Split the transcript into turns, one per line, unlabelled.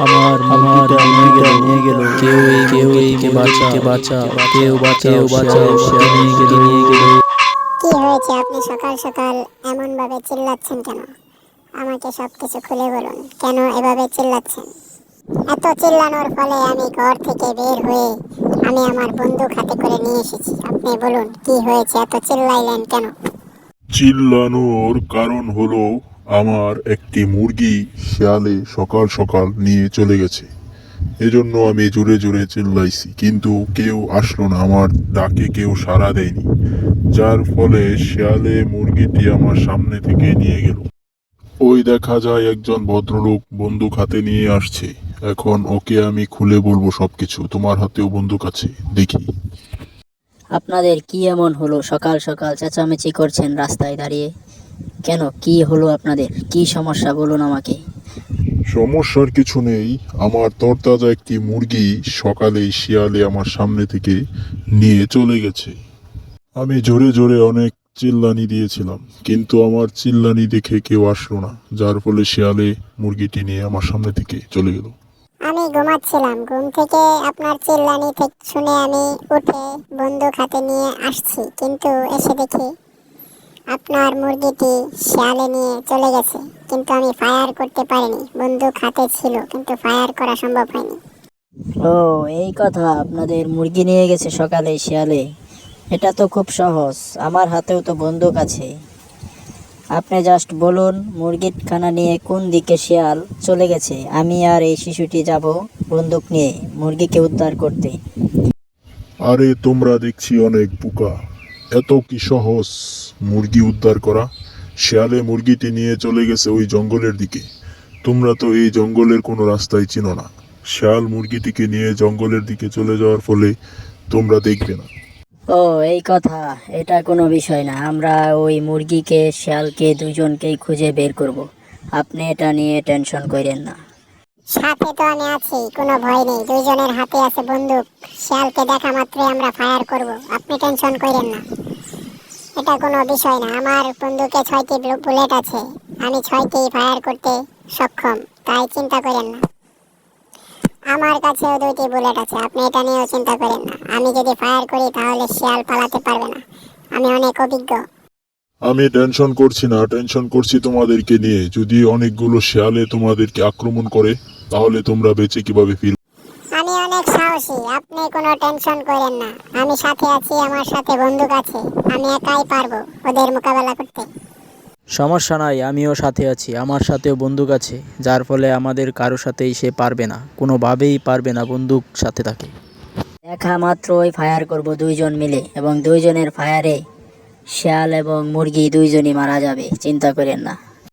আমার মুরগিটা নিয়ে গেল। কেউ এই মুরগিকে বাঁচাও, কেউ বাঁচাও, শিয়াল নিয়ে গেল।
কি হয়েছে? আপনি সকাল সকাল এমন ভাবে চিল্লাচ্ছেন কেন? আমাকে সবকিছু খুলে বলুন, কেন এভাবে চিল্লাচ্ছেন? এত চিল্লানোর ফলে আমি ঘর থেকে বের হয়ে আমি আমার বন্দুক হাতে করে নিয়ে এসেছি। আপনি বলুন কি হয়েছে, এত চিল্লাইলেন কেন?
চিল্লানোর কারণ হলো আমার একটি মুরগি শিয়ালে সকাল সকাল নিয়ে চলে গেছে। এজন্য আমি জোরে জোরে চিল্লাইছি, কিন্তু কেউ আসলো না, আমার ডাকে কেউ সাড়া দেয়নি, যার ফলে শিয়ালে মুরগিটি আমার সামনে থেকে নিয়ে গেল। ওই দেখা যায় একজন ভদ্রলোক বন্দুক হাতে নিয়ে আসছে। এখন ওকে আমি খুলে বলবো সবকিছু। তোমার হাতেও বন্দুক আছে, দেখি।
আপনাদের কি এমন হলো? সকাল সকাল চেঁচামেচি করছেন রাস্তায় দাঁড়িয়ে কেন? কি হলো আপনাদের? কি সমস্যা বলুন আমাকে।
সমস্যার কিছু নেই, আমার তরতাজা একটি মুরগি সকালেই শিয়ালে আমার সামনে থেকে নিয়ে চলে গেছে। আমি জোরে জোরে অনেক চিল্লানি দিয়েছিলাম, কিন্তু আমার চিল্লানি দেখে কেউ আসলো না, যার ফলে শিয়ালে মুরগিটি নিয়ে আমার সামনে থেকে চলে গেল।
আমি ঘুমাচ্ছিলাম, ঘুম থেকে আপনার চিল্লানি শুনে আমি উঠে বন্দুক হাতে নিয়ে আসছি, কিন্তু এসে দেখি আপনার মুরগিটি শিয়ালে নিয়ে চলে গেছে। কিন্তু আমি ফায়ার করতে পারিনি, বন্দুক হাতে ছিল কিন্তু ফায়ার করা সম্ভব হয়নি।
ও, এই কথা! আপনাদের মুরগি নিয়ে গেছে সকালে শিয়ালে? এটা তো খুব সহজ, আমার হাতেও তো বন্দুক আছে। আপনি জাস্ট বলুন মুরগির খানা নিয়ে কোন দিকে শিয়াল চলে গেছে, আমি আর এই শিশুটি যাব বন্দুক নিয়ে মুরগিকে উদ্ধার করতে।
আরে তোমরা দেখছি অনেক বোকা। এত কি সহজ মুরগি উদ্ধার করা? শিয়ালে মুরগিটি নিয়ে চলে গেছে ওই জঙ্গলের দিকে। তোমরা তো এই জঙ্গলের কোনো রাস্তাই চিনো না। শিয়াল মুরগিটিকে নিয়ে জঙ্গলের দিকে চলে যাওয়ার ফলে তোমরা দেখবে না।
ও, এই কথা! এটা কোনো বিষয় না, আমরা ওই মুরগিকে শিয়ালকে দুজনকেই খুঁজে বের করব। আপনি এটা নিয়ে টেনশন করেন না।
সাথে তো আমি আছি, কোনো ভয় নেই, দুইজনের হাতে আছে বন্দুক। শিয়ালকে দেখা মাত্রই আমরা ফায়ার করব, আপনি টেনশন করেন না। এটা কোনো বিষয় না, আমার বন্দুকে 6টি বুলেট আছে, আমি 6টি ফায়ার করতে সক্ষম, তাই চিন্তা করেন না। আমার কাছেও 2টি বুলেট আছে, আপনি এটা নিয়েও চিন্তা করেন না। আমি যদি ফায়ার করি তাহলে শিয়াল পালাতে পারবে না, আমি অনেক অভিজ্ঞ।
আমি টেনশন করছি না, টেনশন করছি তোমাদেরকে নিয়ে। যদি অনেকগুলো শিয়ালে তোমাদেরকে আক্রমণ করে তাহলে তোমরা বেঁচে কিভাবে ফিরবে?
আমি অনেক সাহসী, আপনি কোনো টেনশন করেন না। আমি সাথে আছি, আমার সাথে বন্দুক আছে, আমি একাই পারবো ওদের মোকাবেলা করতে।
সমস্যা নাই, আমিও সাথে আছি, আমার সাথেও বন্দুক আছে, যার ফলে আমাদের কারো সাথেই সে পারবে না, কোনোভাবেই পারবে না বন্দুক সাথে থাকে।
দেখা মাত্রই ফায়ার করব দুইজন মিলে, এবং দুইজনের ফায়ারে শিয়াল এবং মুরগি দুইজনই মারা যাবে, চিন্তা করেন না।